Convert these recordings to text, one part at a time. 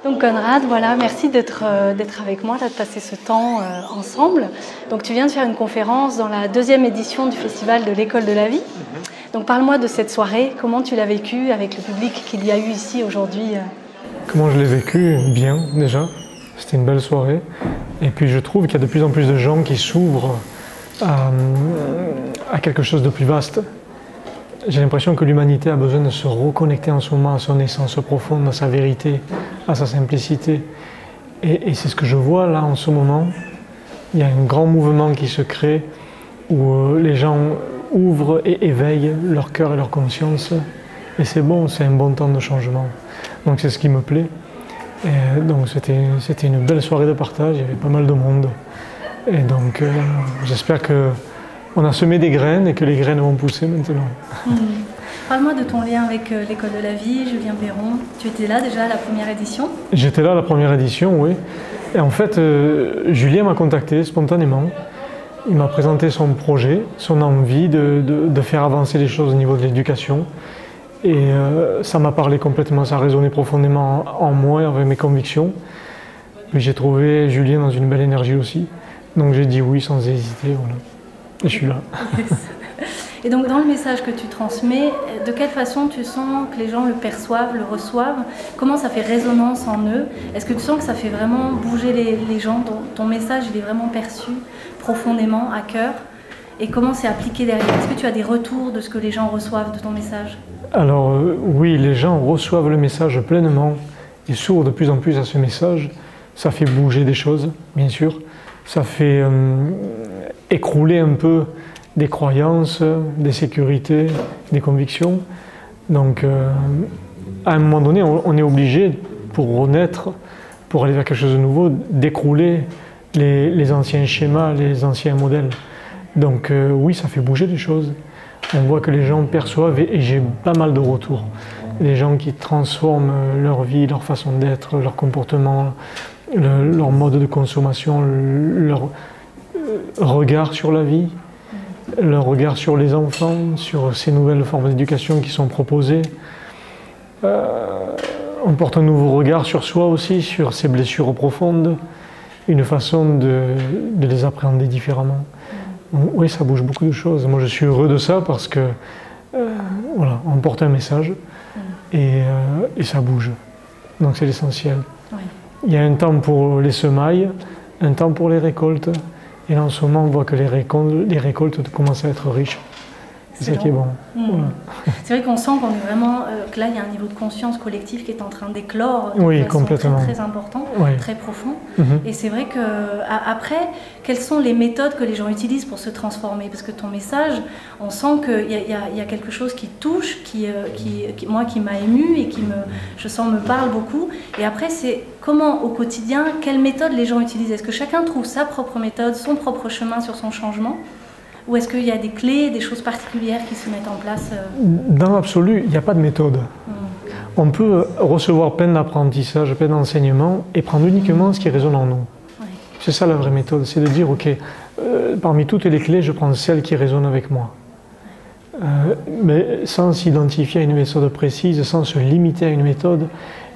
Donc Conrad, voilà, merci d'être avec moi, de passer ce temps ensemble. Donc tu viens de faire une conférence dans la 2e édition du Festival de l'École de la Vie. Donc parle-moi de cette soirée, comment tu l'as vécue avec le public qu'il y a eu ici aujourd'hui? Comment je l'ai vécu? Bien déjà, c'était une belle soirée. Et puis je trouve qu'il y a de plus en plus de gens qui s'ouvrent à quelque chose de plus vaste. J'ai l'impression que l'humanité a besoin de se reconnecter en ce moment à son essence profonde, à sa vérité, à sa simplicité. Et c'est ce que je vois là en ce moment. Il y a un grand mouvement qui se crée où les gens ouvrent et éveillent leur cœur et leur conscience. Et c'est bon, c'est un bon temps de changement. Donc c'est ce qui me plaît. Et donc c'était une belle soirée de partage, il y avait pas mal de monde. Et donc j'espère qu'on a semé des graines et que les graines vont pousser maintenant. Parle-moi de ton lien avec l'École de la Vie, Julien Perron. Tu étais là déjà à la première édition? J'étais là à la première édition, oui. Et en fait, Julien m'a contacté spontanément. Il m'a présenté son projet, son envie de faire avancer les choses au niveau de l'éducation. Et ça m'a parlé complètement, ça a résonné profondément en moi, avec mes convictions. Puis j'ai trouvé Julien dans une belle énergie aussi. Donc j'ai dit oui sans hésiter, voilà. Et je suis là. Et donc dans le message que tu transmets, de quelle façon tu sens que les gens le perçoivent, le reçoivent? Comment ça fait résonance en eux? Est-ce que tu sens que ça fait vraiment bouger les gens? Ton message, il est vraiment perçu profondément, à cœur? Et comment c'est appliqué derrière? Est-ce que tu as des retours de ce que les gens reçoivent de ton message? Alors oui, les gens reçoivent le message pleinement et s'ouvrent de plus en plus à ce message. Ça fait bouger des choses, bien sûr. Ça fait écrouler un peu des croyances, des sécurités, des convictions. Donc à un moment donné, on est obligé, pour renaître, pour aller vers quelque chose de nouveau, d'écrouler les anciens schémas, les anciens modèles. Donc oui, ça fait bouger les choses. On voit que les gens perçoivent, et j'ai pas mal de retours. Les gens qui transforment leur vie, leur façon d'être, leur comportement, leur mode de consommation, leur regard sur la vie, leur regard sur les enfants, sur ces nouvelles formes d'éducation qui sont proposées. On porte un nouveau regard sur soi aussi, sur ses blessures profondes, une façon de les appréhender différemment. Oui, ça bouge beaucoup de choses. Moi, je suis heureux de ça parce que voilà, on porte un message et ça bouge. Donc c'est l'essentiel. Oui. Il y a un temps pour les semailles, un temps pour les récoltes. Et là, en ce moment, on voit que les récoltes commencent à être riches. C'est ça qui est bon. Voilà. C'est vrai qu'on sent qu'on est vraiment, que là, il y a un niveau de conscience collective qui est en train d'éclore de oui, façon complètement. très important, oui. Très profond. Et c'est vrai qu'après, quelles sont les méthodes que les gens utilisent pour se transformer? Parce que ton message, on sent qu'il y a quelque chose qui touche, moi, qui m'a émue et qui, je sens, me parle beaucoup. Et après, c'est comment, au quotidien, quelles méthodes les gens utilisent? Est-ce que chacun trouve sa propre méthode, son propre chemin sur son changement? Ou est-ce qu'il y a des clés, des choses particulières qui se mettent en place? Dans l'absolu, il n'y a pas de méthode. On peut recevoir plein d'apprentissages, plein d'enseignements et prendre uniquement ce qui résonne en nous. Oui. C'est ça la vraie méthode, c'est de dire, ok, parmi toutes les clés, je prends celle qui résonne avec moi. Mais sans s'identifier à une méthode précise, sans se limiter à une méthode,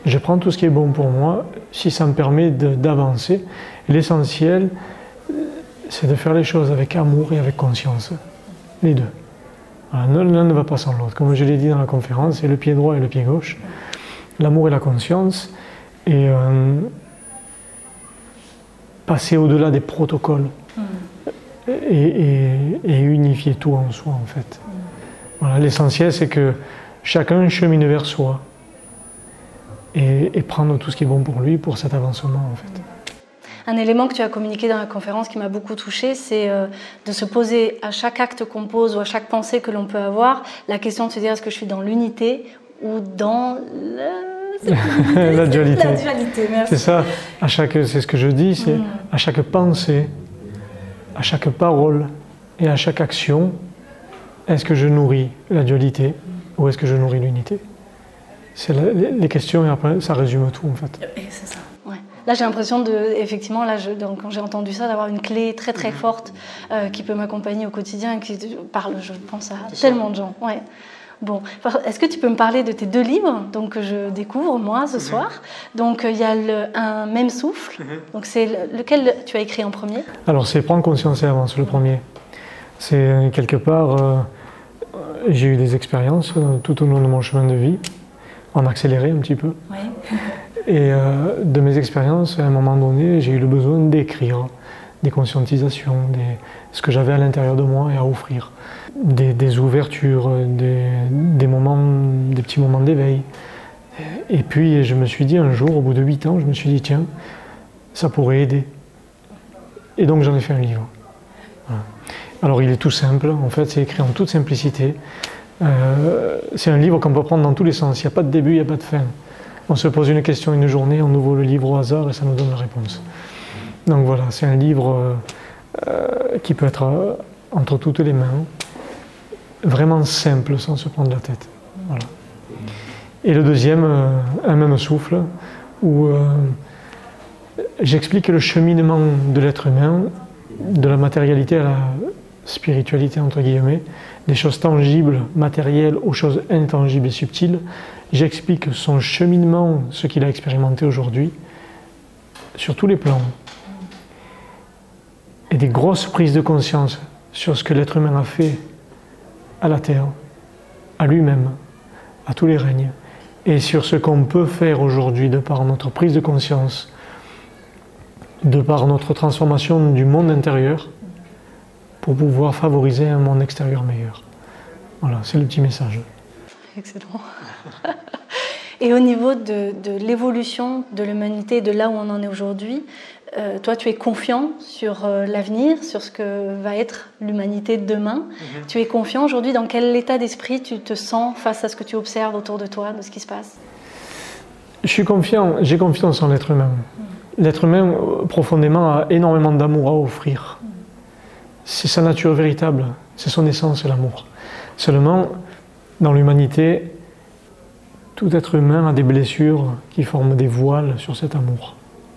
je prends tout ce qui est bon pour moi, si ça me permet d'avancer. L'essentiel, c'est de faire les choses avec amour et avec conscience, les deux. Voilà, l'un ne va pas sans l'autre. Comme je l'ai dit dans la conférence, c'est le pied droit et le pied gauche, l'amour et la conscience, et passer au-delà des protocoles et unifier tout en soi, en fait. Voilà, l'essentiel, c'est que chacun chemine vers soi et prendre tout ce qui est bon pour lui, pour cet avancement, en fait. Un élément que tu as communiqué dans la conférence qui m'a beaucoup touchée, c'est de se poser à chaque acte qu'on pose ou à chaque pensée que l'on peut avoir, la question de se dire est-ce que je suis dans l'unité ou dans la dualité. La dualité, merci. C'est ça, c'est ce que je dis, c'est à chaque pensée, à chaque parole et à chaque action, est-ce que je nourris la dualité ou est-ce que je nourris l'unité? C'est les questions et après ça résume tout en fait. C'est ça, ouais. Là, j'ai l'impression effectivement, là, quand j'ai entendu ça, d'avoir une clé très très forte qui peut m'accompagner au quotidien et qui parle, je pense, à tellement de gens. Ouais. Bon, est-ce que tu peux me parler de tes 2 livres donc, que je découvre, moi, ce soir? Donc, il y a un même souffle. Donc, c'est lequel tu as écrit en premier? Alors, c'est Prendre conscience et avance, le premier. C'est quelque part, j'ai eu des expériences tout au long de mon chemin de vie, en accéléré un petit peu. Oui. Et de mes expériences, à un moment donné, j'ai eu le besoin d'écrire des conscientisations, ce que j'avais à l'intérieur de moi et à offrir. Des ouvertures, des petits moments d'éveil. Et puis je me suis dit un jour, au bout de 8 ans, je me suis dit tiens, ça pourrait aider. Et donc j'en ai fait un livre. Voilà. Alors il est tout simple, en fait c'est écrit en toute simplicité. C'est un livre qu'on peut prendre dans tous les sens, il n'y a pas de début, il n'y a pas de fin. On se pose une question une journée, on ouvre le livre au hasard et ça nous donne la réponse. Donc voilà, c'est un livre qui peut être entre toutes les mains, vraiment simple, sans se prendre la tête. Voilà. Et le deuxième, Un même souffle, où j'explique le cheminement de l'être humain, de la matérialité à la spiritualité, entre guillemets, des choses tangibles, matérielles, aux choses intangibles et subtiles. J'explique son cheminement, ce qu'il a expérimenté aujourd'hui, sur tous les plans. Et des grosses prises de conscience sur ce que l'être humain a fait à la Terre, à lui-même, à tous les règnes, et sur ce qu'on peut faire aujourd'hui de par notre prise de conscience, de par notre transformation du monde intérieur, pour pouvoir favoriser un monde extérieur meilleur. Voilà, c'est le petit message. Excellent. Et au niveau de l'évolution de l'humanité, de là où on en est aujourd'hui, toi, tu es confiant sur l'avenir, sur ce que va être l'humanité de demain. Tu es confiant aujourd'hui? Dans quel état d'esprit tu te sens face à ce que tu observes autour de toi, de ce qui se passe? Je suis confiant, j'ai confiance en l'être humain. L'être humain, profondément, a énormément d'amour à offrir. C'est sa nature véritable, c'est son essence, l'amour. Seulement, dans l'humanité, tout être humain a des blessures qui forment des voiles sur cet amour,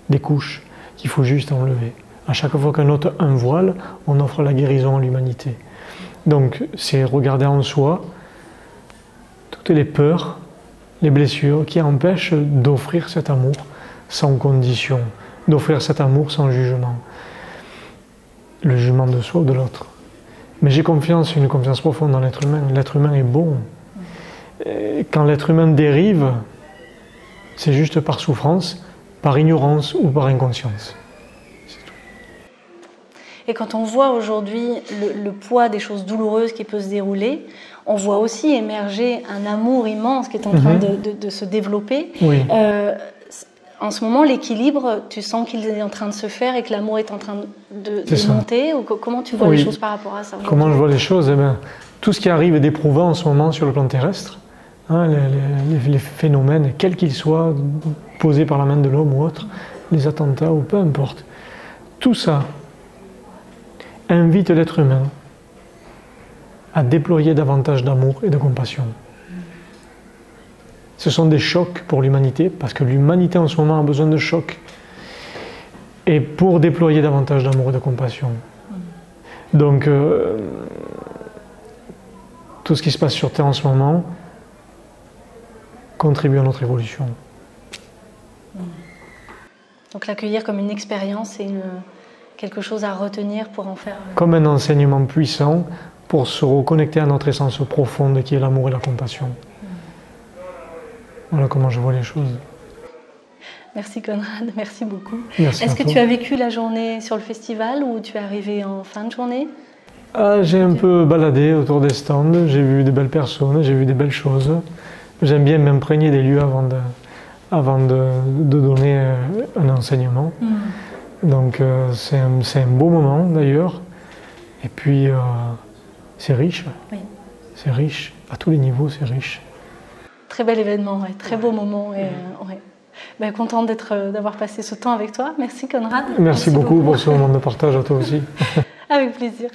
des couches qu'il faut juste enlever. À chaque fois qu'on ôte un voile, on offre la guérison à l'humanité. Donc, c'est regarder en soi toutes les peurs, les blessures qui empêchent d'offrir cet amour sans condition, d'offrir cet amour sans jugement. Le jugement de soi ou de l'autre. Mais j'ai confiance, une confiance profonde dans l'être humain. L'être humain est bon. Et quand l'être humain dérive, c'est juste par souffrance, par ignorance ou par inconscience. C'est tout. Et quand on voit aujourd'hui le poids des choses douloureuses qui peuvent se dérouler, on voit aussi émerger un amour immense qui est en train de se développer. Oui. En ce moment, l'équilibre, tu sens qu'il est en train de se faire et que l'amour est en train de monter, ou comment tu vois les choses par rapport à ça? Comment je vois les choses? Eh bien, tout ce qui arrive d'éprouvant en ce moment sur le plan terrestre, hein, les phénomènes, quels qu'ils soient, posés par la main de l'homme ou autre, les attentats ou peu importe, tout ça invite l'être humain à déployer davantage d'amour et de compassion. Ce sont des chocs pour l'humanité, parce que l'humanité en ce moment a besoin de chocs. Et pour déployer davantage d'amour et de compassion. Donc, tout ce qui se passe sur Terre en ce moment contribue à notre évolution. Donc l'accueillir comme une expérience et quelque chose à retenir pour en faire... Comme un enseignement puissant pour se reconnecter à notre essence profonde qui est l'amour et la compassion. Voilà comment je vois les choses. Merci Conrad, merci beaucoup. Est-ce que tu as vécu la journée sur le festival ou tu es arrivé en fin de journée? J'ai un peu baladé autour des stands, j'ai vu des belles personnes, j'ai vu des belles choses. J'aime bien m'imprégner des lieux avant de donner un enseignement. Donc c'est un beau moment d'ailleurs. Et puis c'est riche. Oui. C'est riche, à tous les niveaux c'est riche. Très bel événement, ouais. Très beau moment. Et, ouais. Ben, contente d'avoir passé ce temps avec toi. Merci Conrad. Merci beaucoup pour ce moment de partage à toi aussi. Avec plaisir.